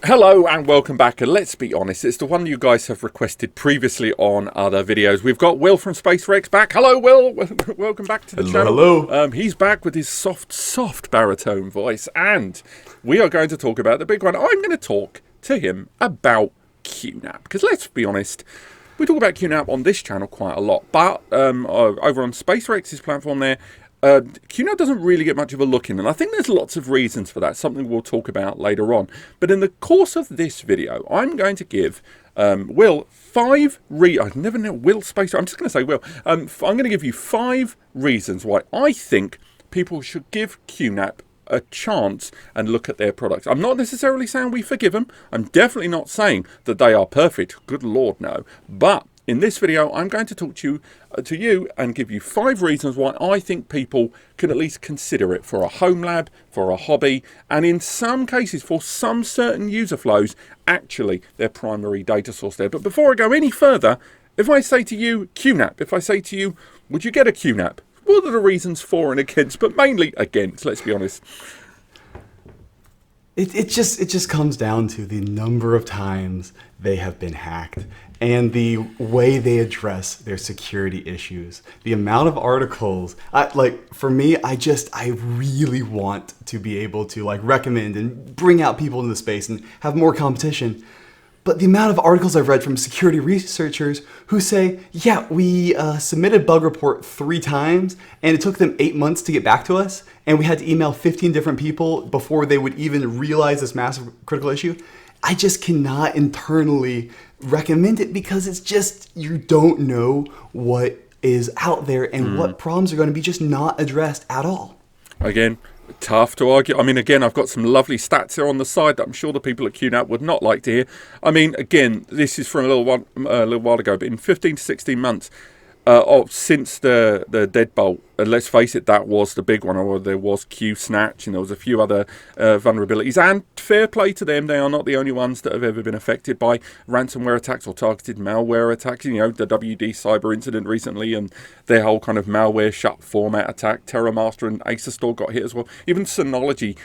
Hello and welcome back, and let's be honest, it's the one you guys have requested previously on other videos. We've got Will from Spacerex back. Hello, Will. Welcome back to the channel. Hello. He's back with his soft baritone voice, and we are going to talk about the big one. I'm going to talk to him about QNAP, because let's be honest, we talk about QNAP on this channel quite a lot, but over on Spacerex's platform there, QNAP doesn't really get much of a look in, and I think there's lots of reasons for that, something we'll talk about later on. But in the course of this video, I'm going to give Will I've never known Will Spacer, I'm just going to say Will. I'm going to give you 5 reasons why I think people should give QNAP a chance and look at their products. I'm not necessarily saying we forgive them. I'm definitely not saying that they are perfect. Good Lord, no. But in this video, I'm going to talk to you and give you 5 reasons why I think people can at least consider it for a home lab, for a hobby, and in some cases, for some certain user flows, actually their primary data source there. But before I go any further, if I say to you QNAP, if I say to you, would you get a QNAP? What are the reasons for and against? But mainly against, let's be honest. It just comes down to the number of times they have been hacked and the way they address their security issues. The amount of articles, for me, I really want to be able to recommend and bring out people into the space and have more competition. But the amount of articles I've read from security researchers who say, yeah, we submitted bug report 3 times and it took them 8 months to get back to us. And we had to email 15 different people before they would even realize this massive critical issue. I just cannot internally recommend it because it's just, you don't know what is out there and what problems are going to be just not addressed at all. Again, tough to argue. I mean, again, I've got some lovely stats here on the side that I'm sure the people at QNAP would not like to hear. I mean, again, this is from a little while ago, but in 15 to 16 months since the Deadbolt, let's face it, that was the big one. Or there was QSnatch, and there was a few other vulnerabilities. And fair play to them, they are not the only ones that have ever been affected by ransomware attacks or targeted malware attacks. You know, the WD Cyber incident recently, and their whole kind of malware shut format attack. TerraMaster and Acerstore got hit as well. Even Synology,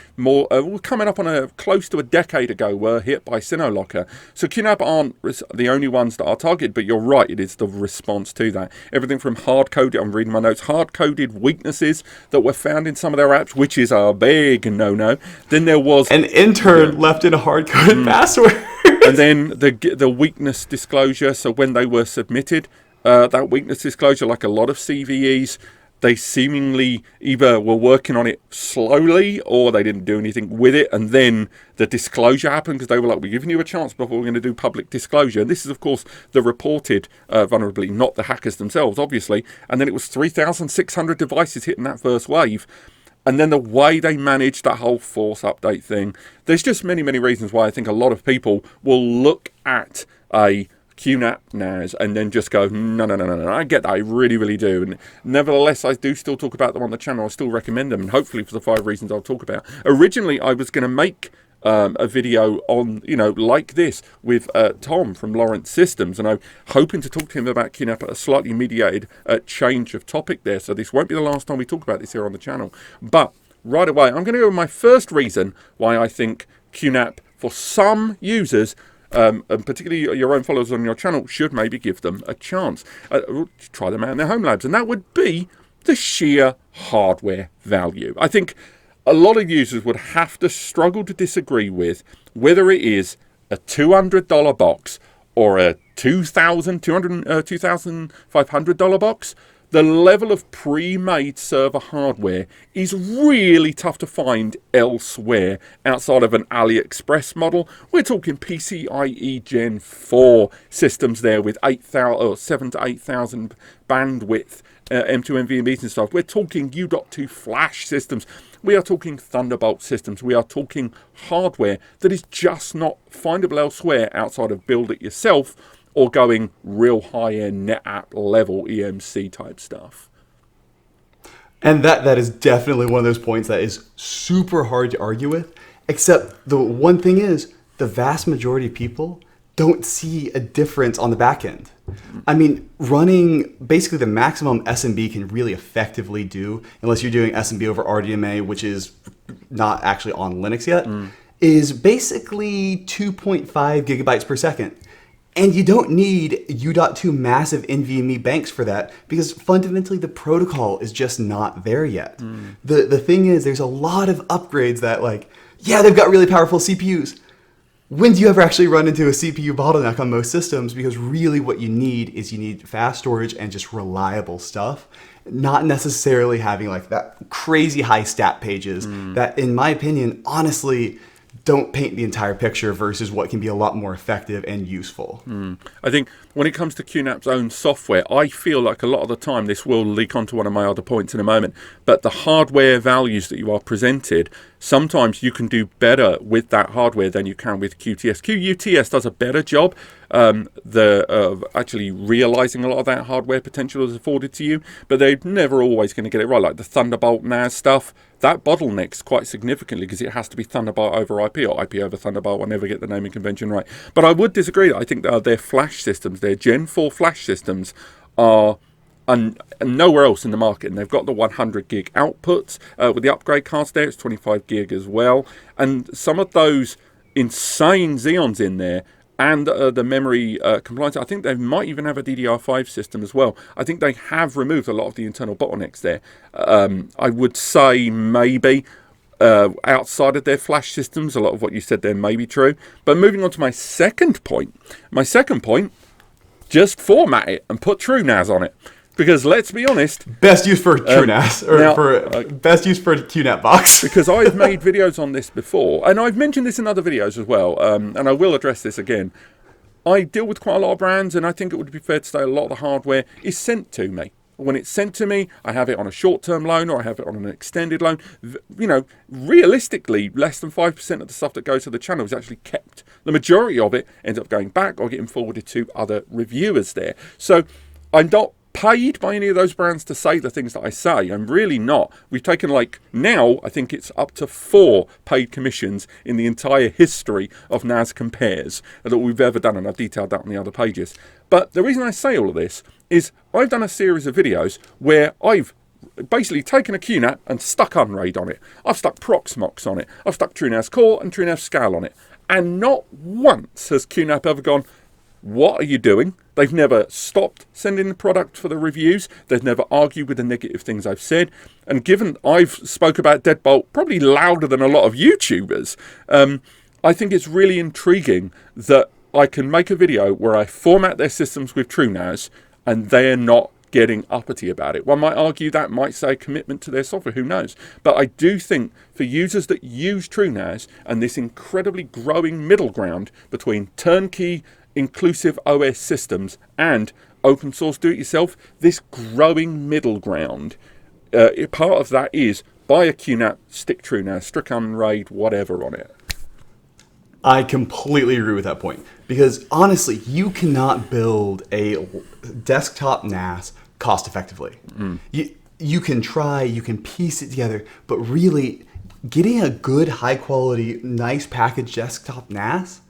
coming up on close to a decade ago, were hit by Synolocker. So QNAP aren't the only ones that are targeted, but you're right, it is the response to that. Everything from hard-coded, I'm reading my notes, hard-coded weaknesses that were found in some of their apps, which is a big no-no. Then there was an intern left in a hard-coded password. And then the weakness disclosure. So when they were submitted, that weakness disclosure, like a lot of CVEs, they seemingly either were working on it slowly or they didn't do anything with it. And then the disclosure happened because they were like, we're giving you a chance before we're going to do public disclosure. And this is, of course, the reported vulnerability, not the hackers themselves, obviously. And then it was 3,600 devices hitting that first wave. And then the way they managed that whole force update thing. There's just many, many reasons why I think a lot of people will look at a QNAP NAS and then just go, no, I get that, I really, really do. And nevertheless, I do still talk about them on the channel. I still recommend them, and hopefully for the 5 reasons I'll talk about. Originally, I was going to make a video on, like this with Tom from Lawrence Systems, and I'm hoping to talk to him about QNAP at a slightly mediated change of topic there. So this won't be the last time we talk about this here on the channel. But right away, I'm going to go with my first reason why I think QNAP, for some users, and particularly your own followers on your channel, should maybe give them a chance. Try them out in their home labs, and that would be the sheer hardware value. I think a lot of users would have to struggle to disagree with whether it is a $200 box or a $2,500 box. The level of pre-made server hardware is really tough to find elsewhere outside of an AliExpress model. We're talking PCIe Gen 4 systems there with 7 to 8,000 bandwidth, M2 NVMEs and stuff. We're talking U.2 flash systems. We are talking Thunderbolt systems. We are talking hardware that is just not findable elsewhere outside of build it yourself or going real high-end NetApp level EMC type stuff. And that is definitely one of those points that is super hard to argue with, except the one thing is the vast majority of people don't see a difference on the back end. I mean, running basically the maximum SMB can really effectively do, unless you're doing SMB over RDMA, which is not actually on Linux yet. is basically 2.5 gigabytes per second. And you don't need U.2 massive NVMe banks for that, because fundamentally the protocol is just not there yet. The thing is, there's a lot of upgrades that, like, yeah, they've got really powerful CPUs. When do you ever actually run into a CPU bottleneck on most systems? Because really what you need is fast storage and just reliable stuff, not necessarily having like that crazy high stat pages that, in my opinion, honestly don't paint the entire picture versus what can be a lot more effective and useful. I think when it comes to QNAP's own software, I feel like a lot of the time, this will leak onto one of my other points in a moment, but the hardware values that you are presented, sometimes you can do better with that hardware than you can with QTS. QuTS does a better job actually realizing a lot of that hardware potential is afforded to you, but they're never always going to get it right. Like the Thunderbolt NAS stuff, that bottlenecks quite significantly because it has to be Thunderbolt over IP or IP over Thunderbolt. I never get the naming convention right. But I would disagree. I think their flash systems, their Gen 4 flash systems are and nowhere else in the market, and they've got the 100 gig outputs with the upgrade cards there. It's 25 gig as well, and some of those insane Xeons in there, and the memory compliance. I think they might even have a DDR5 system as well. I think they have removed a lot of the internal bottlenecks there. I would say maybe outside of their flash systems, a lot of what you said there may be true. But moving on to my second point, just format it and put TrueNAS on it. Because let's be honest, best use for TrueNAS best use for QNAP box. Because I've made videos on this before, and I've mentioned this in other videos as well, and I will address this again. I deal with quite a lot of brands, and I think it would be fair to say a lot of the hardware is sent to me. When it's sent to me, I have it on a short-term loan or I have it on an extended loan. You know, realistically, less than 5% of the stuff that goes to the channel is actually kept. The majority of it ends up going back or getting forwarded to other reviewers there. So I'm not paid by any of those brands to say the things that I say. I'm really not. We've taken, like, now I think it's up to 4 paid commissions in the entire history of NASCompares that we've ever done, and I've detailed that on the other pages. But the reason I say all of this is I've done a series of videos where I've basically taken a QNAP and stuck Unraid on it. I've stuck Proxmox on it. I've stuck TrueNAS Core and TrueNAS Scale on it. And not once has QNAP ever gone, what are you doing? They've never stopped sending the product for the reviews. They've never argued with the negative things I've said. And given I've spoke about Deadbolt probably louder than a lot of YouTubers, I think it's really intriguing that I can make a video where I format their systems with TrueNAS and they're not getting uppity about it. One might argue that might say commitment to their software, who knows? But I do think for users that use TrueNAS and this incredibly growing middle ground between turnkey inclusive OS systems and open source do-it-yourself, this growing middle ground, part of that is buy a QNAP, stick TrueNAS, stick Unraid, whatever on it. I completely agree with that point, because honestly, you cannot build a desktop NAS cost effectively. You can try, you can piece it together, but really getting a good, high quality, nice packaged desktop NAS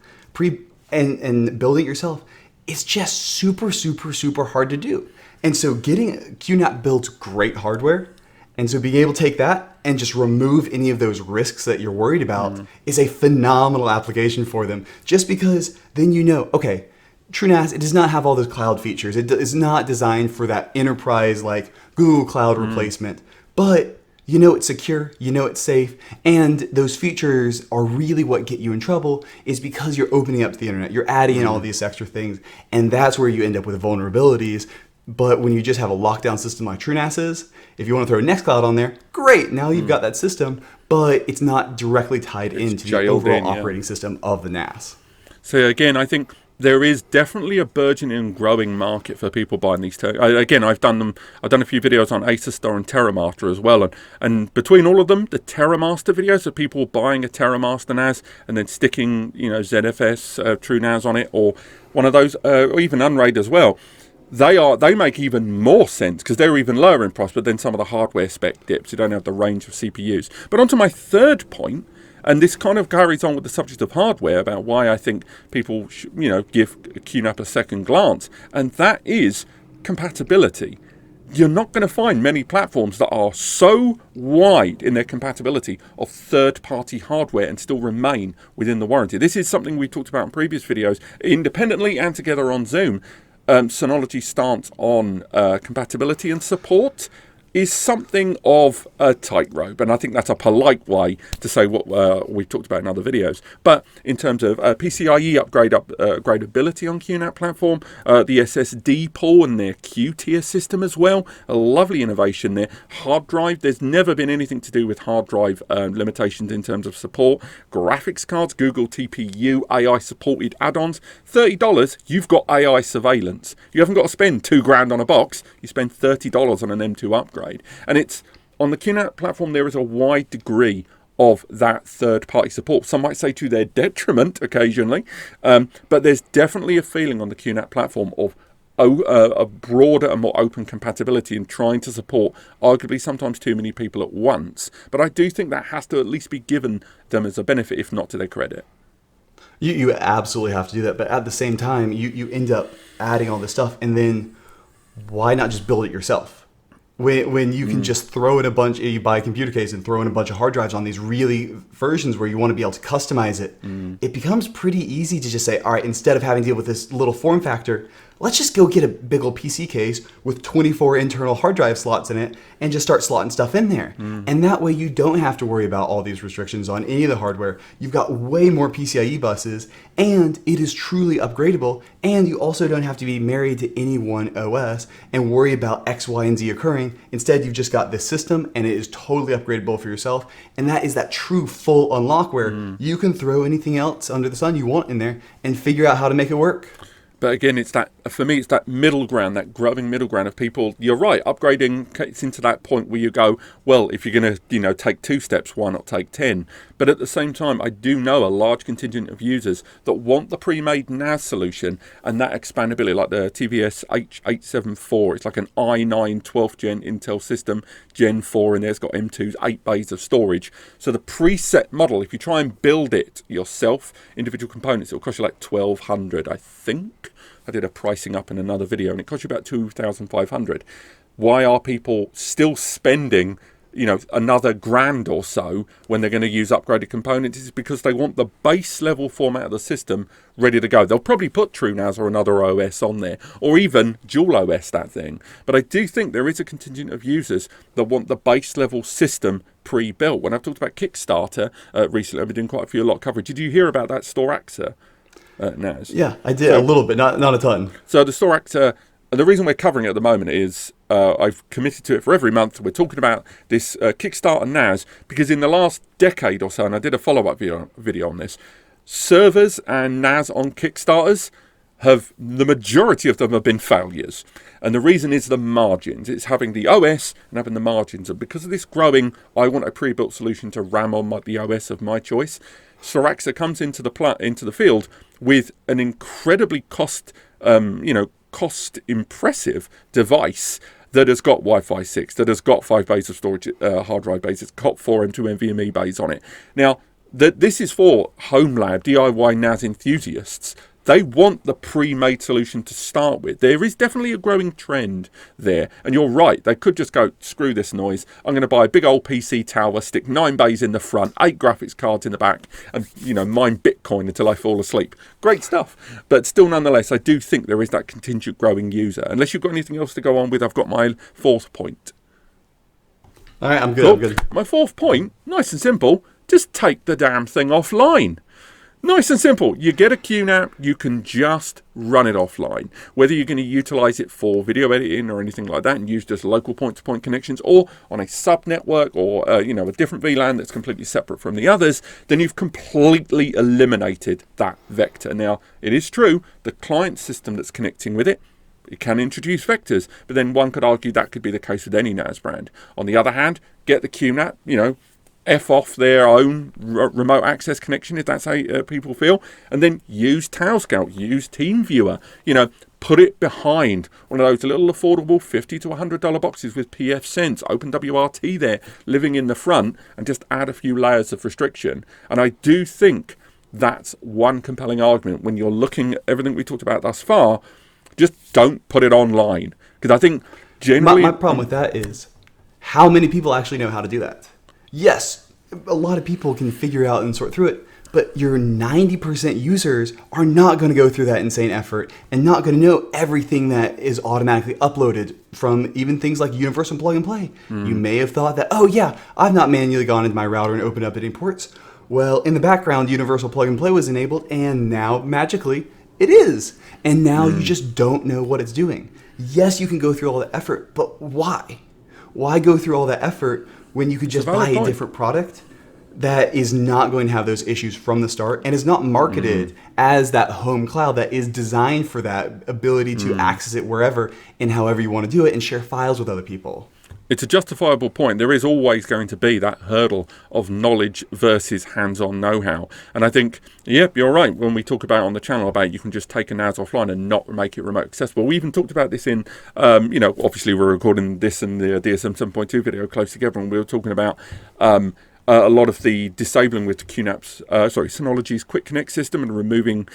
and building it yourself is just super, super, super hard to do. And so QNAP builds great hardware. And so being able to take that and just remove any of those risks that you're worried about is a phenomenal application for them. Just because then you know, okay, TrueNAS, it does not have all those cloud features. It is not designed for that enterprise like Google Cloud replacement. But you know it's secure, you know it's safe, and those features are really what get you in trouble is because you're opening up to the internet. You're adding in all these extra things, and that's where you end up with vulnerabilities. But when you just have a lockdown system like TrueNAS is, if you want to throw Nextcloud on there, great, now you've got that system, but it's not directly tied into the overall operating system of the NAS. So again, I think there is definitely a burgeoning and growing market for people buying these. Again, I've done a few videos on Asustar and TerraMaster as well, and between all of them, the TerraMaster videos of people buying a TerraMaster NAS and then sticking, ZFS TrueNAS on it, or one of those, or even Unraid as well. They make even more sense because they're even lower in price, but then some of the hardware spec dips. You don't have the range of CPUs. But on to my third point. And this kind of carries on with the subject of hardware about why I think people should, give QNAP a second glance. And that is compatibility. you're not going to find many platforms that are so wide in their compatibility of third-party hardware and still remain within the warranty. This is something we talked about in previous videos, independently and together on Zoom. Synology's stance on compatibility and support is something of a tightrope, and I think that's a polite way to say what we've talked about in other videos. But in terms of PCIe upgradability on QNAP platform, the SSD pool and their QuTS system as well, a lovely innovation there. Hard drive, there's never been anything to do with hard drive limitations in terms of support. Graphics cards, Google TPU, AI supported add-ons, $30, you've got AI surveillance. You haven't got to spend $2,000 on a box, you spend $30 on an M2 upgrade. And it's on the QNAP platform, there is a wide degree of that third-party support. Some might say to their detriment occasionally, but there's definitely a feeling on the QNAP platform of a broader and more open compatibility and trying to support arguably sometimes too many people at once. But I do think that has to at least be given them as a benefit, if not to their credit. You absolutely have to do that, but at the same time, you end up adding all this stuff, and then why not just build it yourself? When you can just throw in a bunch, you buy a computer case and throw in a bunch of hard drives on these really versions where you want to be able to customize it, it becomes pretty easy to just say, all right, instead of having to deal with this little form factor, let's just go get a big old PC case with 24 internal hard drive slots in it and just start slotting stuff in there. And that way you don't have to worry about all these restrictions on any of the hardware. You've got way more PCIe buses, and it is truly upgradable, and you also don't have to be married to any one OS and worry about X, Y, and Z occurring. Instead, you've just got this system, and it is totally upgradable for yourself, and that is that true full unlock where you can throw anything else under the sun you want in there and figure out how to make it work. But again, it's that, for me, it's that middle ground, that growing middle ground of people. You're right, upgrading gets into that point where you go, well, if you're going to, take 2 steps, why not take 10? But at the same time, I do know a large contingent of users that want the pre-made NAS solution and that expandability, like the TVS H874. It's like an i9 12th gen Intel system, Gen 4, and there's got M2's 8 bays of storage. So the preset model, if you try and build it yourself, individual components, it'll cost you like $1,200, I think. I did a pricing up in another video, and it cost you about $2,500. Why are people still spending, another $1,000 or so when they're going to use upgraded components? Is because they want the base level format of the system ready to go. They'll probably put TrueNAS or another OS on there, or even dual OS that thing. But I do think there is a contingent of users that want the base level system pre-built. When I've talked about Kickstarter recently, I've been doing a lot of coverage. Did you hear about that Storaxa NAS? Yeah, I did a little bit, not a ton. So the Storaxa, the reason we're covering it at the moment is I've committed to it for every month. We're talking about this Kickstarter NAS because in the last decade or so, and I did a follow-up video on this, servers and NAS on Kickstarters the majority of them have been failures. And the reason is the margins. It's having the OS and having the margins. And because of this growing, I want a pre-built solution to ram on the OS of my choice. Storaxa comes into the field with an incredibly cost impressive device that has got Wi-Fi 6, that has got 5 bays of storage, hard drive bays, it's got 4 M2 NVMe bays on it. Now, this is for home lab, DIY NAS enthusiasts. They want the pre-made solution to start with. There is definitely a growing trend there. And you're right, they could just go, screw this noise. I'm going to buy a big old PC tower, stick 9 bays in the front, 8 graphics cards in the back, and, mine Bitcoin until I fall asleep. Great stuff. But still, nonetheless, I do think there is that contingent growing user. Unless you've got anything else to go on with, I've got my 4th point. All right, I'm good. Cool. I'm good. My 4th point, nice and simple, just take the damn thing offline. Nice and simple. You get a QNAP, you can just run it offline. Whether you're going to utilize it for video editing or anything like that and use just local point-to-point connections or on a sub-network or, a different VLAN that's completely separate from the others, then you've completely eliminated that vector. Now, it is true, the client system that's connecting with it can introduce vectors, but then one could argue that could be the case with any NAS brand. On the other hand, get the QNAP, F off their own remote access connection, if that's how people feel, and then use Tailscout, use TeamViewer, put it behind one of those little affordable $50 to $100 boxes with pfSense, OpenWRT there, living in the front, and just add a few layers of restriction. And I do think that's one compelling argument when you're looking at everything we talked about thus far. Just don't put it online, because I think generally, My problem with that is how many people actually know how to do that? Yes, a lot of people can figure out and sort through it, but your 90% users are not going to go through that insane effort and not going to know everything that is automatically uploaded from even things like universal plug and play. You may have thought that, oh yeah, I've not manually gone into my router and opened up any ports. Well, in the background, universal plug and play was enabled, and now magically it is. And now you just don't know what it's doing. Yes, you can go through all the effort, but why? Why go through all that effort when you could just buy a different product that is not going to have those issues from the start and is not marketed as that home cloud that is designed for that ability to access it wherever and however you want to do it and share files with other people? It's a justifiable point. There is always going to be that hurdle of knowledge versus hands-on know-how. And I think, yep, you're right. When we talk about on the channel about you can just take a NAS offline and not make it remote accessible. We even talked about this in, obviously we're recording this and the DSM 7.2 video close together, and we were talking about a lot of the disabling with QNAP's, Synology's Quick Connect system and removing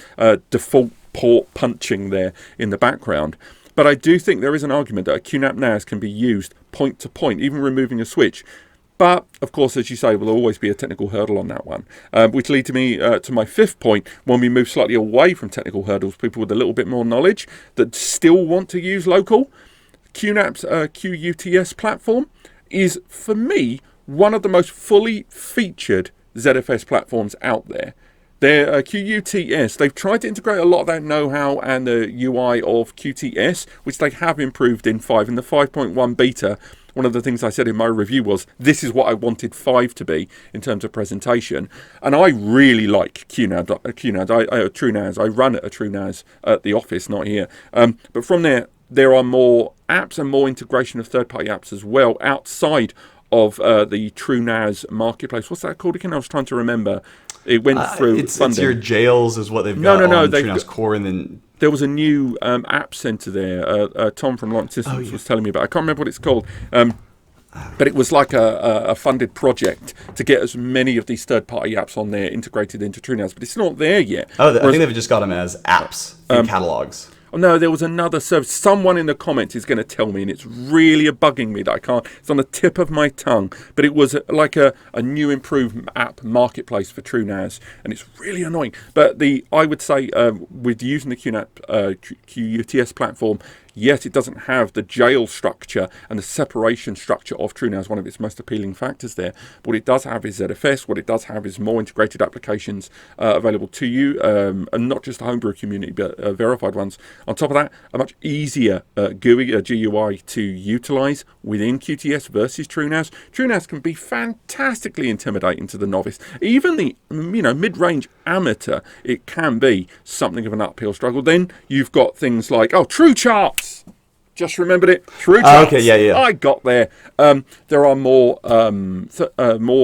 default port punching there in the background. But I do think there is an argument that a QNAP NAS can be used point to point, even removing a switch. But, of course, as you say, will always be a technical hurdle on that one. Which leads me to my fifth point, when we move slightly away from technical hurdles, people with a little bit more knowledge that still want to use local. QNAP's QuTS platform is, for me, one of the most fully featured ZFS platforms out there. Their QuTS, they've tried to integrate a lot of that know-how and the UI of QuTS, which they have improved in 5. In the 5.1 beta, one of the things I said in my review was, this is what I wanted 5 to be in terms of presentation. And I really like TrueNAS. I run a TrueNAS at the office, not here. But from there are more apps and more integration of third-party apps as well outside of the TrueNAS marketplace. What's that called again? I was trying to remember. It went through funding. It's your jails is what they've got on TrueNAS Core, and then there was a new app center there. Tom from Light Systems was telling me about. I can't remember what it's called, but it was like a funded project to get as many of these third-party apps on there integrated into TrueNAS, but it's not there yet. I think they've just got them as apps in catalogs. Oh, no, there was another service. Someone in the comments is going to tell me, and it's really bugging me that I can't. It's on the tip of my tongue. But it was like a new improved app marketplace for TrueNAS, and it's really annoying. But I would say with using the QNAP QuTS platform, yes, it doesn't have the jail structure and the separation structure of TrueNAS, one of its most appealing factors there. But what it does have is ZFS. What it does have is more integrated applications available to you, and not just the homebrew community, but verified ones. On top of that, a much easier GUI to utilize within QuTS versus TrueNAS. TrueNAS can be fantastically intimidating to the novice. Even the mid-range amateur, it can be something of an uphill struggle. Then you've got things like, TrueCharts. Just remembered it. TrueCharts. Okay, yeah. I got there. There are more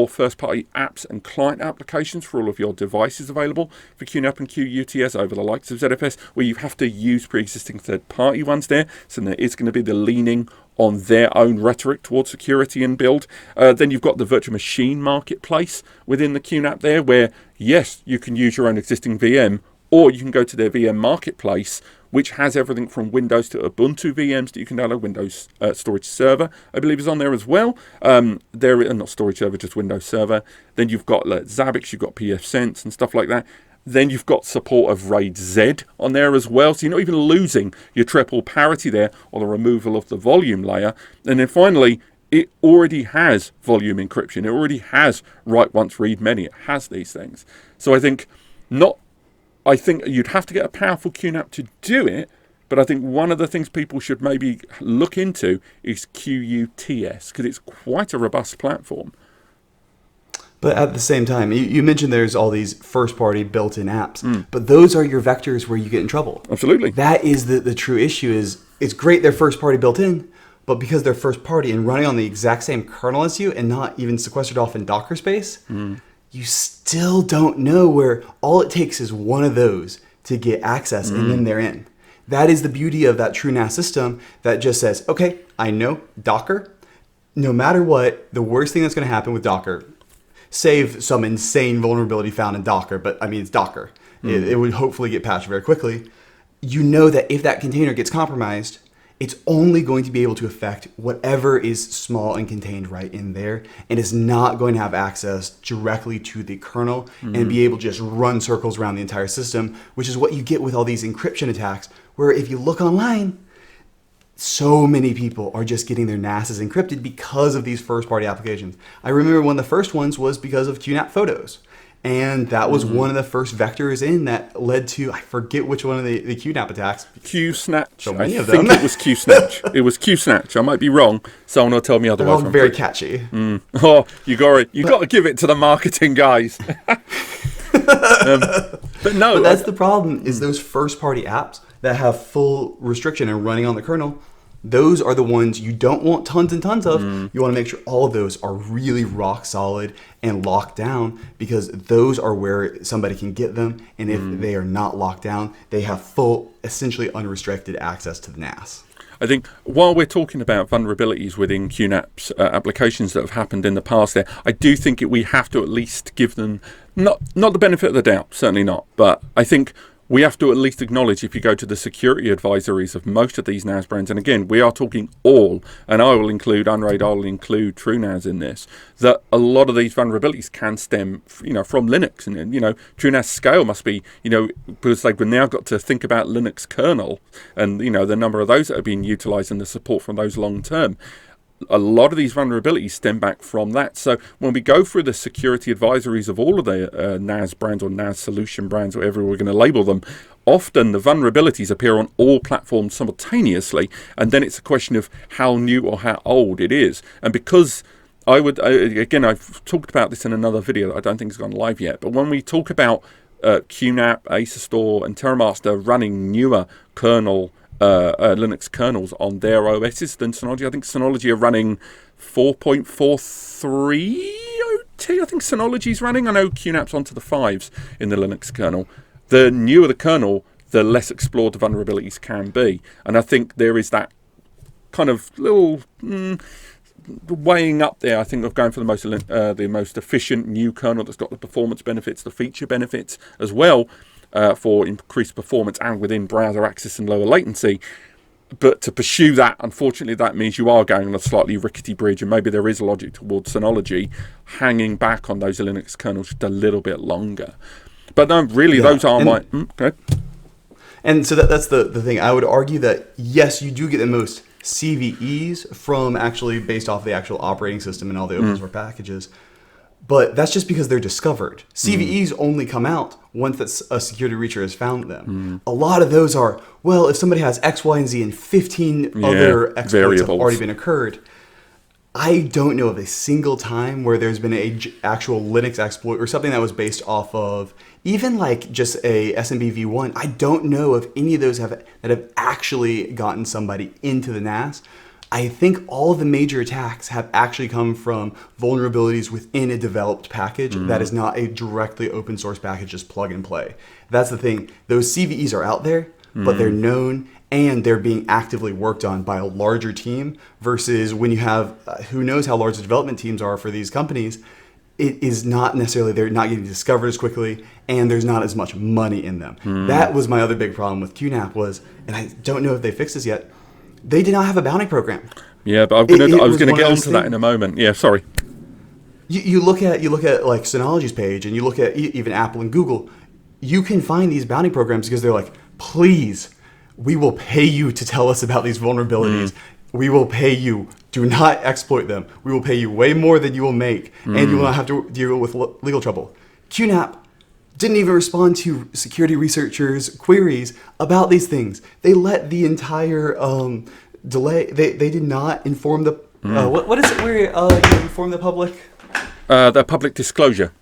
first-party apps and client applications for all of your devices available for QNAP and QuTS over the likes of ZFS, where you have to use pre-existing third-party ones there. So there is going to be the leaning on their own rhetoric towards security and build. Then you've got the virtual machine marketplace within the QNAP there, where, yes, you can use your own existing VM, or you can go to their VM marketplace, which has everything from Windows to Ubuntu VMs that you can download. Windows Storage Server, I believe, is on there as well. Not Storage Server, just Windows Server. Then you've got Zabbix, you've got pfSense and stuff like that. Then you've got support of RAID Z on there as well. So you're not even losing your triple parity there, or the removal of the volume layer. And then finally, it already has volume encryption. It already has write once, read many. It has these things. So I think you'd have to get a powerful QNAP to do it, but I think one of the things people should maybe look into is QuTS, because it's quite a robust platform. But at the same time, you mentioned there's all these first-party built-in apps, but those are your vectors where you get in trouble. Absolutely. That is the true issue. Is it's great they're first-party built-in, but because they're first-party and running on the exact same kernel as you and not even sequestered off in Docker space, you still don't know where all it takes is one of those to get access, and then they're in. That is the beauty of that TrueNAS system that just says, okay, I know Docker. No matter what, the worst thing that's going to happen with Docker, save some insane vulnerability found in Docker, but I mean, it's Docker. It would hopefully get patched very quickly. You know that if that container gets compromised, it's only going to be able to affect whatever is small and contained right in there, and is not going to have access directly to the kernel and be able to just run circles around the entire system, which is what you get with all these encryption attacks, where if you look online, so many people are just getting their NASs encrypted because of these first-party applications. I remember one of the first ones was because of QNAP photos. And that was one of the first vectors in that led to, I forget which one of the QNAP attacks. QSnatch. So many I of them. think it was QSnatch. It was QSnatch. I might be wrong. Someone will tell me They're otherwise. all very catchy. Oh, you got to give it to the marketing guys. But no, But that's the problem, is those first-party apps that have full restriction and running on the kernel, those are the ones you don't want tons and tons of. You want to make sure all of those are really rock solid and locked down, because those are where somebody can get them. And if they are not locked down, they have full, essentially unrestricted access to the NAS. I think while we're talking about vulnerabilities within QNAP's applications that have happened in the past there, I do think we have to at least give them, not the benefit of the doubt, certainly not, but I think we have to at least acknowledge, if you go to the security advisories of most of these NAS brands, and again, we are talking all, and I will include Unraid, I will include TrueNAS in this, that a lot of these vulnerabilities can stem, from Linux. And, TrueNAS scale must be, because they've now got to think about Linux kernel and, the number of those that are being utilized and the support from those long term. A lot of these vulnerabilities stem back from that. So when we go through the security advisories of all of the NAS brands or NAS solution brands, whatever we're going to label them, often the vulnerabilities appear on all platforms simultaneously, and then it's a question of how new or how old it is. And because I've talked about this in another video that I don't think has gone live yet, but when we talk about QNAP, Acerstore and TerraMaster running newer kernel Linux kernels on their OSs than Synology. I think Synology are running 4.43 OT. I think Synology's running. I know QNAP's onto the 5s in the Linux kernel. The newer the kernel, the less explored the vulnerabilities can be. And I think there is that kind of little weighing up there, I think, of going for the most efficient new kernel that's got the performance benefits, the feature benefits as well, for increased performance and within browser access and lower latency. But to pursue that, unfortunately, that means you are going on a slightly rickety bridge, and maybe there is a logic towards Synology hanging back on those Linux kernels just a little bit longer. But no, really, those are my... Okay. And so that's the thing. I would argue that, yes, you do get the most CVEs from actually based off the actual operating system and all the open source packages. But that's just because they're discovered. CVEs only come out once a security breacher has found them. A lot of those are, well, if somebody has X, Y, and Z and 15 other exploits variables have already been occurred. I don't know of a single time where there's been a actual Linux exploit or something that was based off of even like just a SMB v1. I don't know if any of those that have actually gotten somebody into the NAS. I think all of the major attacks have actually come from vulnerabilities within a developed package that is not a directly open source package, just plug and play. That's the thing. Those CVEs are out there, but they're known and they're being actively worked on by a larger team versus when you have, who knows how large the development teams are for these companies, it is not necessarily, they're not getting discovered as quickly and there's not as much money in them. That was my other big problem with QNAP was, and I don't know if they fixed this yet, they did not have a bounty program. Yeah, but I was going to get onto that in a moment. Yeah, sorry. You look at like Synology's page, and you look at even Apple and Google. You can find these bounty programs because they're like, please, we will pay you to tell us about these vulnerabilities. We will pay you. Do not exploit them. We will pay you way more than you will make, and you will not have to deal with legal trouble. QNAP didn't even respond to security researchers' queries about these things. They let the entire delay. They did not inform the what is it where you inform the public? The public disclosure.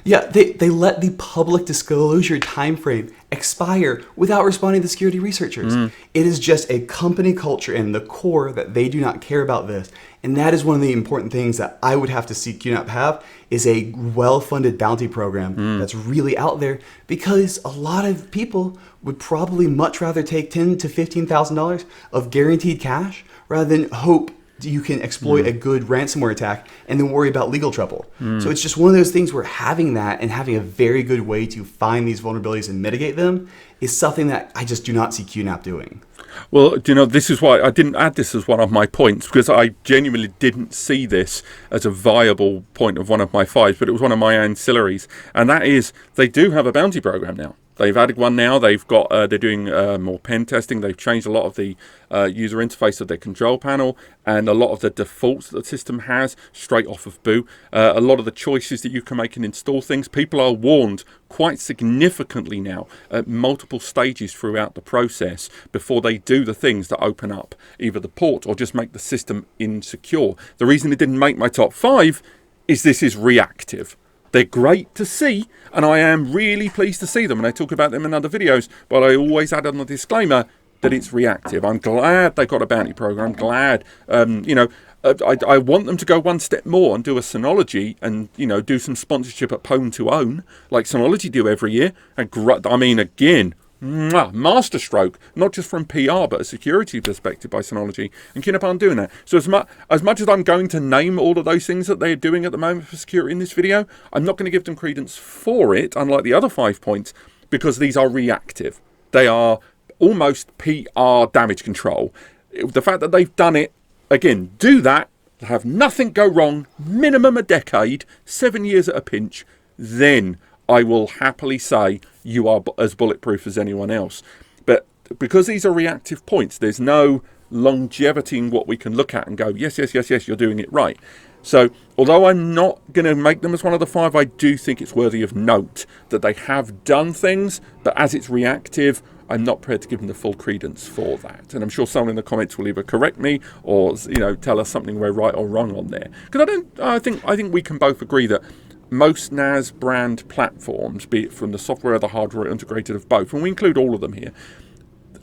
Yeah, they let the public disclosure timeframe expire without responding to security researchers. It is just a company culture and the core that they do not care about this. And that is one of the important things that I would have to see QNAP have is a well-funded bounty program that's really out there, because a lot of people would probably much rather take $10,000 to $15,000 of guaranteed cash rather than hope you can exploit a good ransomware attack and then worry about legal trouble. So it's just one of those things where having that and having a very good way to find these vulnerabilities and mitigate them is something that I just do not see QNAP doing. Well, this is why I didn't add this as one of my points, because I genuinely didn't see this as a viable point of one of my 5, but it was one of my ancillaries, and that is they do have a bounty program now. They've added one now. They've got they're doing more pen testing. They've changed a lot of the user interface of their control panel and a lot of the defaults that the system has straight off of boot. A lot of the choices that you can make and install things. People are warned quite significantly now at multiple stages throughout the process before they do the things that open up either the port or just make the system insecure. The reason it didn't make my top 5 is this is reactive. They're great to see, and I am really pleased to see them, and I talk about them in other videos, but I always add on the disclaimer that it's reactive. I'm glad they've got a bounty program. I'm glad, I want them to go one step more and do a Synology and, do some sponsorship at Pwn to Own, like Synology do every year. Again, masterstroke, not just from PR but a security perspective by Synology, and QNAP aren't doing that. So as much as I'm going to name all of those things that they're doing at the moment for security in this video, I'm not going to give them credence for it, unlike the other 5 points, because these are reactive. They are almost PR damage control. The fact that they've done it, again, do that, have nothing go wrong, minimum a decade, 7 years at a pinch, then I will happily say you are as bulletproof as anyone else. But because these are reactive points, there's no longevity in what we can look at and go, yes, you're doing it right. So although I'm not going to make them as one of the 5, I do think it's worthy of note that they have done things, but as it's reactive, I'm not prepared to give them the full credence for that. And I'm sure someone in the comments will either correct me or, tell us something we're right or wrong on there. Because I think we can both agree that most NAS brand platforms, be it from the software or the hardware integrated of both, and we include all of them here,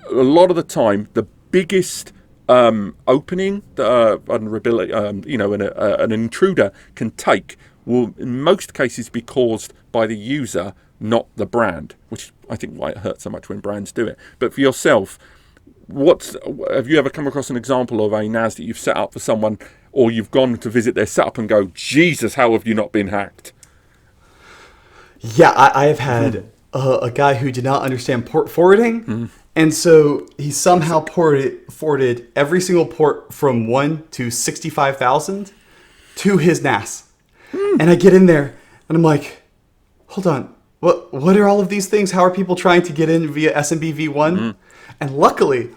a lot of the time, the biggest opening the vulnerability, an intruder can take will in most cases be caused by the user, not the brand, which I think why it hurts so much when brands do it. But for yourself, have you ever come across an example of a NAS that you've set up for someone, or you've gone to visit their setup and go, Jesus, how have you not been hacked? Yeah, I have had a guy who did not understand port forwarding, and so he somehow forwarded every single port from 1 to 65,000 to his NAS. And I get in there, and I'm like, hold on, what are all of these things? How are people trying to get in via SMB v1? And luckily,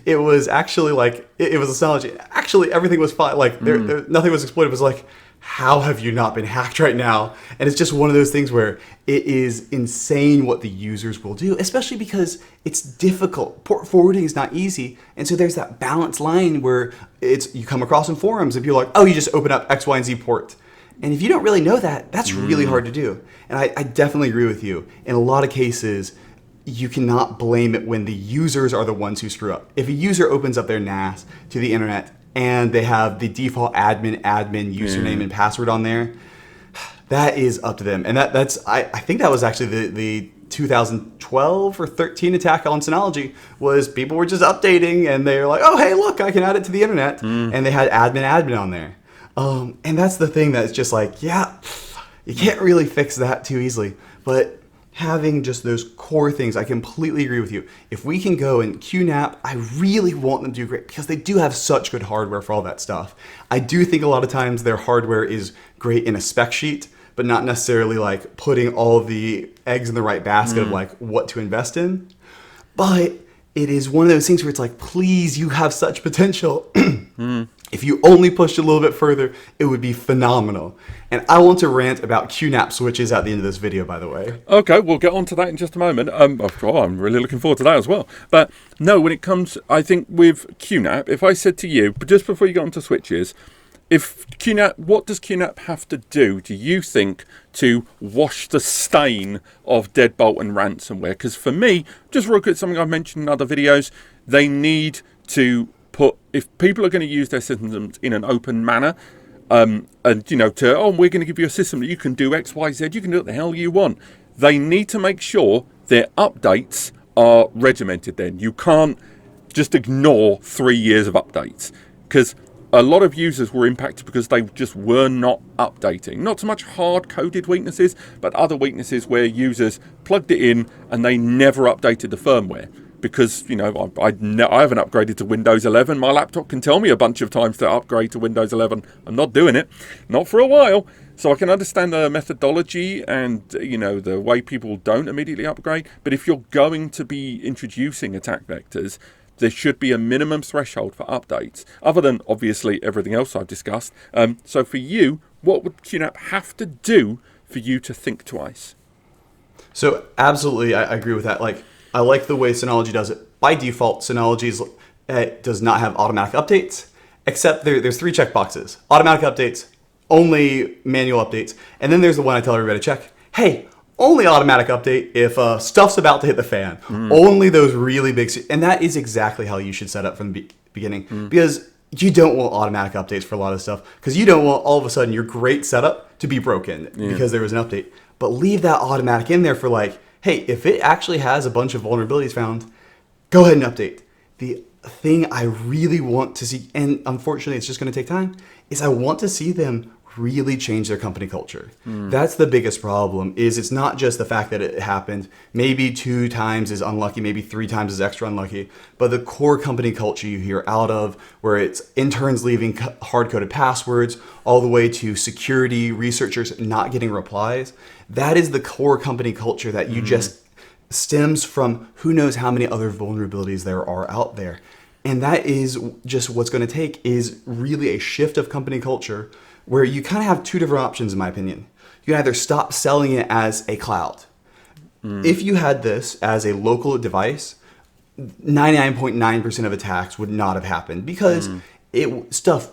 it was actually like, it was a Synology. Actually, everything was fine. Like, there, nothing was exploited. It was like, how have you not been hacked right now? And it's just one of those things where it is insane what the users will do, especially because it's difficult. Port forwarding is not easy. And so there's that balance line where you come across in forums and people are like, oh, you just open up X, Y, and Z port. And if you don't really know that, that's really hard to do. And I definitely agree with you. In a lot of cases, you cannot blame it when the users are the ones who screw up. If a user opens up their NAS to the internet and they have the default admin username and password on there, that is up to them. And that's I think that was actually the 2012 or 13 attack on Synology, was people were just updating and they were like, oh, hey, look, I can add it to the internet. And they had admin on there. And that's the thing that's just like, yeah, you can't really fix that too easily. But having just those core things, I completely agree with you. If we can go and QNAP, I really want them to do great because they do have such good hardware for all that stuff. I do think a lot of times their hardware is great in a spec sheet, but not necessarily like putting all of the eggs in the right basket of like what to invest in. But it is one of those things where it's like, please, you have such potential. If you only pushed a little bit further, it would be phenomenal. And I want to rant about QNAP switches at the end of this video, by the way. Okay, we'll get on to that in just a moment. I'm really looking forward to that as well. But no, when it comes, I think with QNAP, if I said to you, but just before you get on to switches, what does QNAP have to do you think, to wash the stain of Deadbolt and ransomware? Because for me, just real quick, something I've mentioned in other videos, they need to if people are going to use their systems in an open manner, and we're going to give you a system that you can do X, Y, Z, you can do what the hell you want. They need to make sure their updates are regimented then. You can't just ignore 3 years of updates. because a lot of users were impacted because they just were not updating. Not so much hard-coded weaknesses, but other weaknesses where users plugged it in and they never updated the firmware. Because, I haven't upgraded to Windows 11. My laptop can tell me a bunch of times to upgrade to Windows 11. I'm not doing it. Not for a while. So I can understand the methodology and, the way people don't immediately upgrade. But if you're going to be introducing attack vectors, there should be a minimum threshold for updates, other than, obviously, everything else I've discussed. So for you, what would QNAP have to do for you to think twice? So absolutely, I agree with that. I like the way Synology does it. By default, Synology does not have automatic updates, except there's 3 checkboxes. Automatic updates, only manual updates, and then there's the one I tell everybody to check. Hey, only automatic update if stuff's about to hit the fan. Only those really big... And that is exactly how you should set up from the beginning. Because you don't want automatic updates for a lot of stuff. Because you don't want all of a sudden your great setup to be broken because there was an update. But leave that automatic in there for hey, if it actually has a bunch of vulnerabilities found, go ahead and update. The thing I really want to see, and unfortunately it's just going to take time, is I want to see them really change their company culture. That's the biggest problem, is it's not just the fact that it happened. Maybe 2 times is unlucky, maybe 3 times is extra unlucky, but the core company culture you hear out of, where it's interns leaving hard-coded passwords, all the way to security researchers not getting replies, that is the core company culture that you just stems from who knows how many other vulnerabilities there are out there. And that is just what's going to take, is really a shift of company culture, where you kind of have 2 different options, in my opinion. You can either stop selling it as a cloud. If you had this as a local device, 99.9% of attacks would not have happened, because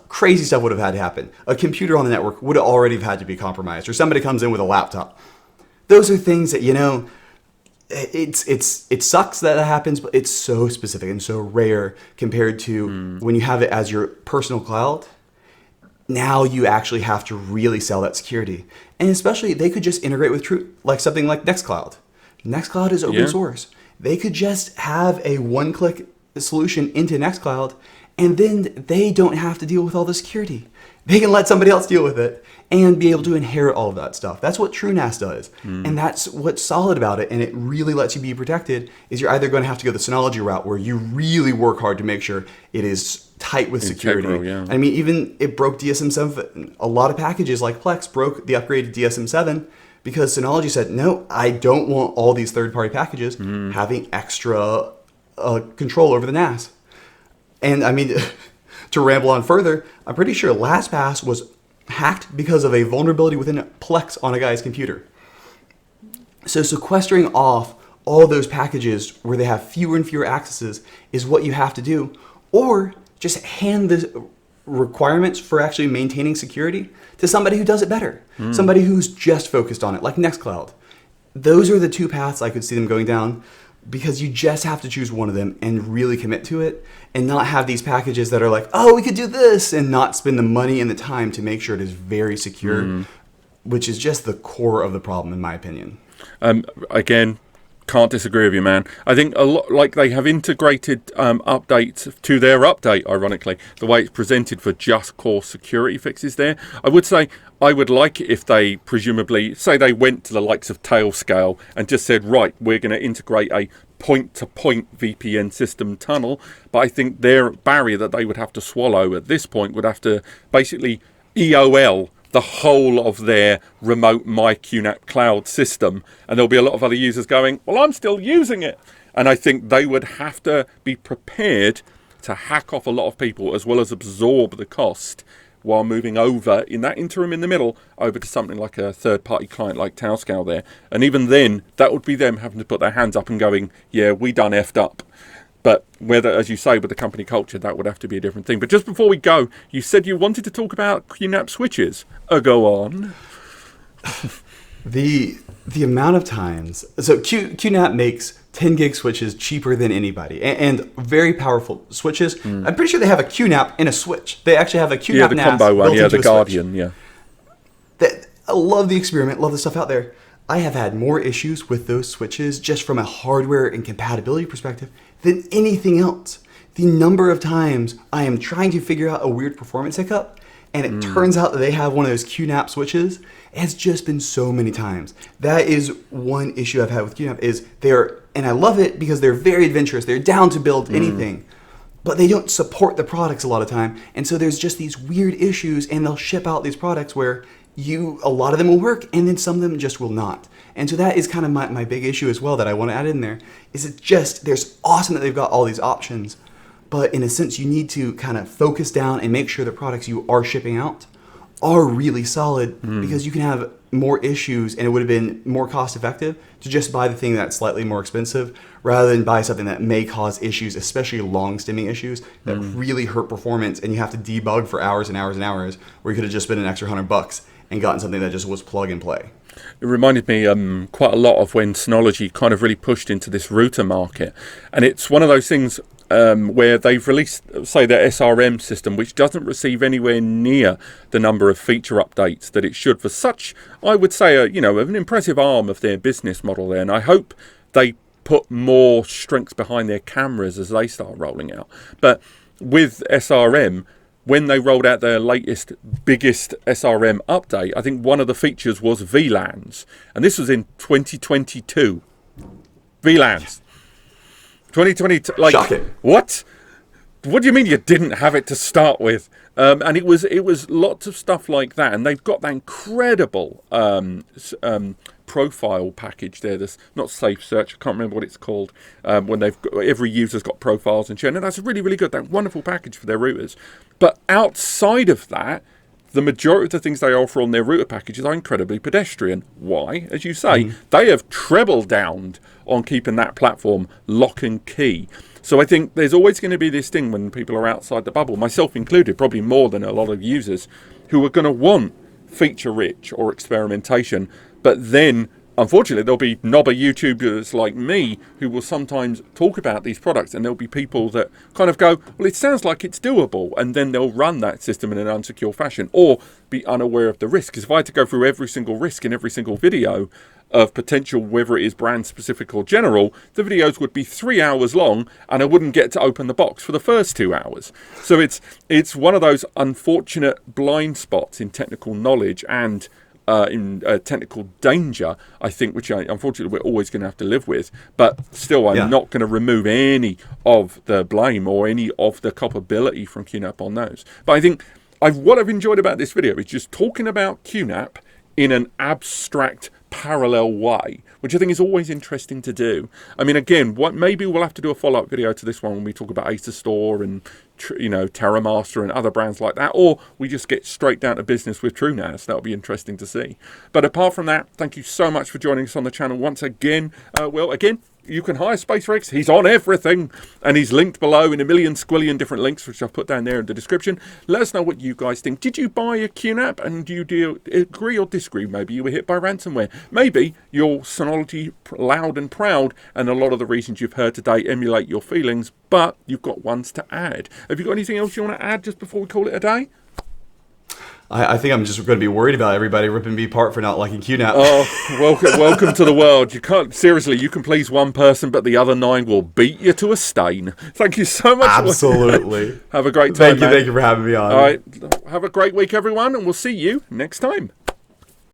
crazy stuff would have had to happen. A computer on the network would already have had to be compromised, or somebody comes in with a laptop. Those are things that, it sucks that happens, but it's so specific and so rare compared to when you have it as your personal cloud. Now you actually have to really sell that security. And especially, they could just integrate with something like NextCloud. NextCloud is open source. They could just have a one-click solution into NextCloud, and then they don't have to deal with all the security. They can let somebody else deal with it and be able to inherit all of that stuff. That's what TrueNAS does. And that's what's solid about it, and it really lets you be protected, is you're either going to have to go the Synology route, where you really work hard to make sure it is tight with security. I mean, even it broke DSM-7. A lot of packages like Plex broke the upgraded DSM-7 because Synology said, no, I don't want all these third-party packages having extra control over the NAS. And I mean, to ramble on further, I'm pretty sure LastPass was hacked because of a vulnerability within Plex on a guy's computer. So sequestering off all those packages where they have fewer and fewer accesses is what you have to do. Or just hand the requirements for actually maintaining security to somebody who does it better. Somebody who's just focused on it, like NextCloud. Those are the 2 paths I could see them going down, because you just have to choose one of them and really commit to it, and not have these packages that are like, oh, we could do this, and not spend the money and the time to make sure it is very secure, which is just the core of the problem, in my opinion. Again, can't disagree with you, man. I think a lot, like, they have integrated updates to their update, ironically, the way it's presented for just core security fixes there. I would say I would like it if they presumably, say they went to the likes of Tailscale and just said, right, we're going to integrate a point-to-point VPN system tunnel. But I think their barrier that they would have to swallow at this point would have to basically EOL the whole of their remote QNAP cloud system, and there'll be a lot of other users going, well, I'm still using it. And I think they would have to be prepared to hack off a lot of people, as well as absorb the cost, while moving over, in that interim in the middle, over to something like a third-party client like Tailscale there. And even then, that would be them having to put their hands up and going, yeah, we done effed up. But whether, as you say, with the company culture, that would have to be a different thing. But just before we go, you said you wanted to talk about QNAP switches. Go on. The amount of times... So QNAP makes 10 gig switches cheaper than anybody, and very powerful switches. I'm pretty sure they have a QNAP in a switch. They actually have a QNAP the NAS combo one, built into the a Guardian, switch. I love the experiment, love the stuff out there. I have had more issues with those switches just from a hardware and compatibility perspective than anything else. the number of times I am trying to figure out a weird performance hiccup, and it turns out that they have one of those QNAP switches. It has just been so many times. That is one issue I've had with QNAP is and I love it because they're very adventurous. They're down to build anything, but they don't support the products a lot of time. And so there's just these weird issues, and they'll ship out these products where a lot of them will work, and then some of them just will not. And so that is kind of my big issue as well that I want to add in there, is there's awesome that they've got all these options, but in a sense you need to kind of focus down and make sure the products you are shipping out are really solid, because you can have more issues, and it would have been more cost effective to just buy the thing that's slightly more expensive rather than buy something that may cause issues, especially long stemming issues that really hurt performance, and you have to debug for hours and hours and hours, where you could have just spent an extra $100 and gotten something that just was plug and play. It reminded me quite a lot of when Synology kind of really pushed into this router market. And it's one of those things where they've released, say, their SRM system, which doesn't receive anywhere near the number of feature updates that it should for such, I would say, an impressive arm of their business model there. And I hope they put more strength behind their cameras as they start rolling out. But with SRM, when they rolled out their latest, biggest SRM update, I think one of the features was VLANs. And this was in 2022. VLANs. 2022. Like, shocking. What? What do you mean you didn't have it to start with? And it was lots of stuff like that. And they've got that incredible profile package there. That's not Safe Search. I can't remember what it's called. When every user's got profiles and shit. And that's really, really good. That wonderful package for their routers. But outside of that, the majority of the things they offer on their router packages are incredibly pedestrian. Why? As you say, they have trebled down on keeping that platform lock and key. So I think there's always going to be this thing when people are outside the bubble, myself included, probably more than a lot of users, who are going to want feature-rich or experimentation, but then unfortunately, there'll be knobber YouTubers like me who will sometimes talk about these products, and there'll be people that kind of go, well, it sounds like it's doable, and then they'll run that system in an unsecure fashion or be unaware of the risk. Because if I had to go through every single risk in every single video of potential, whether it is brand specific or general, the videos would be 3 hours long, and I wouldn't get to open the box for the first 2 hours. So it's one of those unfortunate blind spots in technical knowledge and in technical danger, I think, which unfortunately we're always going to have to live with. But still, I'm not going to remove any of the blame or any of the culpability from QNAP on those. But I think what I've enjoyed about this video is just talking about QNAP in an abstract, parallel way, which I think is always interesting to do. I mean, again, maybe we'll have to do a follow-up video to this one when we talk about Acer Store and TerraMaster and other brands like that, or we just get straight down to business with TrueNAS. That'll be interesting to see. But apart from that, thank you so much for joining us on the channel once again. You can hire Spacerex. He's on everything, and he's linked below in a million squillion different links, which I've put down there in the description. Let us know what you guys think. Did you buy a QNAP, and do you agree or disagree? Maybe you were hit by ransomware. Maybe your Synology loud and proud, and a lot of the reasons you've heard today emulate your feelings, but you've got ones to add. Have you got anything else you want to add just before we call it a day? I think I'm just going to be worried about everybody ripping me apart for not liking QNAP. Oh, welcome to the world. You can please one person, but the other 9 will beat you to a stain. Thank you so much. Absolutely. Have a great time. Thank you for having me on. All right. Have a great week, everyone, and we'll see you next time.